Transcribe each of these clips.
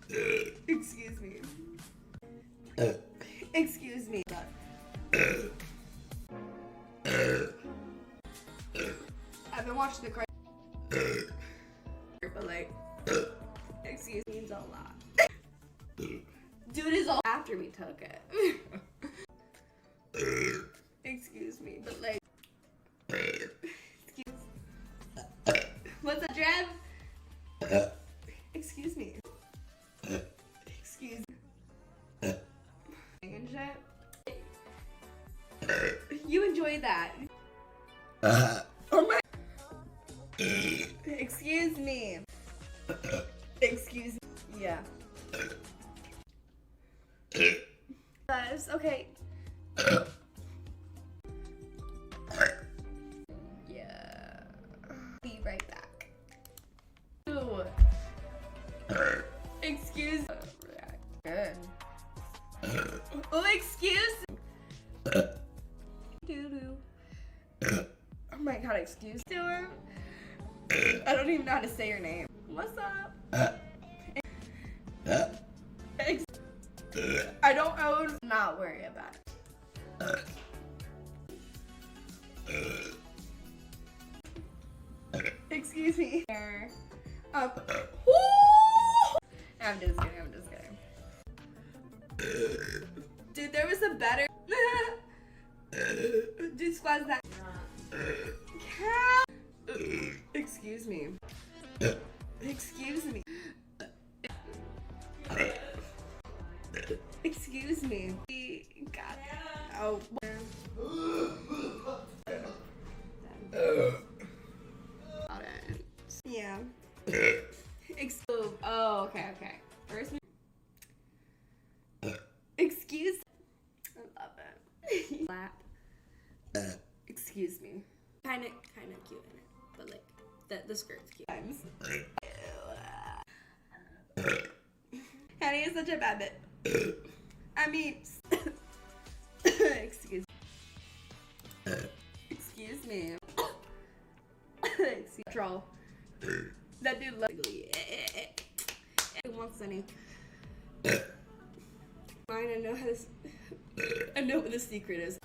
Excuse me. Excuse me. I've been watching the card, but like, excuse me means a lot. Dude is all after we took it. Excuse me, but like, excuse. What's up, Drev? Excuse me. Excuse me. And shit. You enjoy that. Oh my. Excuse me. Excuse me. Yeah. Guys, okay. Yeah. Be right back. Ooh. Excuse. Good. Oh, excuse. Doo-doo. Oh my god, excuse me. I don't even know how to say your name. What's up? I don't own. Not worry about it. Excuse me. I'm just kidding. I'm just kidding. Dude, there was a better. Dude, squats that. Excuse me. Excuse me. Excuse me. God. Oh. Yeah. Oh, okay. First. Excuse. I love it. Lap. Excuse me. Kind of cute in it, but like the skirt's cute. Honey is such a bad bit. I mean, excuse me. Excuse troll. That dude loves ugly. He wants any. Mine. I know what the secret is.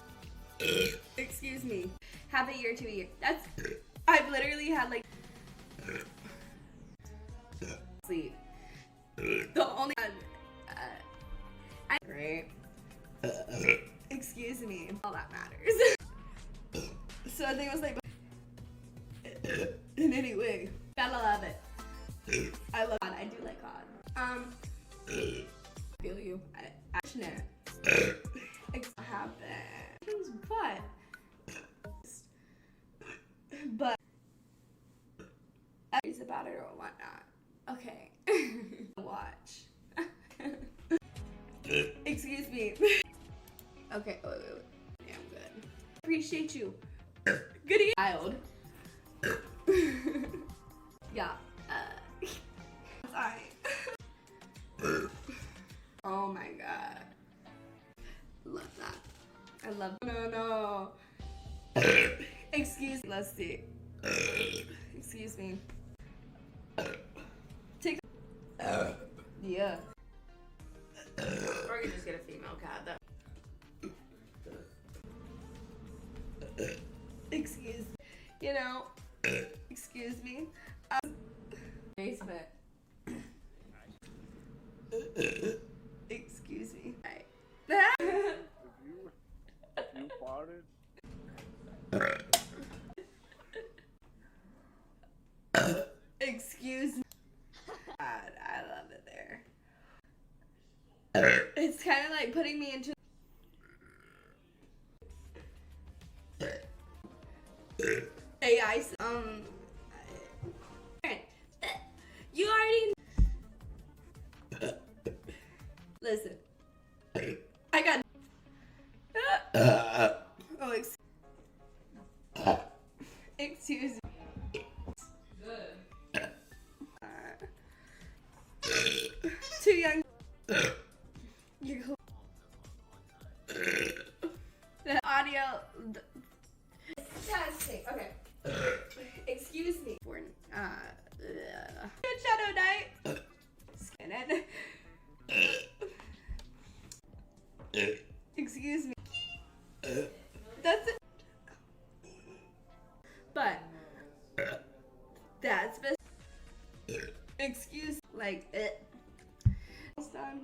Excuse me. Have a year to a year. That's. I've literally had like. Sleep. The only. Great. Excuse me. All that matters. So I think it was like. In any way. Gotta love it. I love God. I do like God. Feel you. Passionate. Happens, but it's about it or whatnot. Okay. Watch. Excuse me. Okay. Wait. Yeah, I'm good. Appreciate you. Good child. Yeah. Sorry. Oh my god. Love that. I love. No. Excuse me. Let's see. Excuse me. Take. Yeah. Or you just get a female cat. Excuse. You know. Excuse me. Basement. Excuse me. If you farted. Excuse me. God, I love it there. It's kind of like putting me into. AI. You already. Listen. I got. Oh, excuse me. Too young. You go. The audio. Testing. Okay. Excuse me. For Good Shadow Knight. Skin it. Excuse me. That's it. But that's best. Excuse like it. Almost done.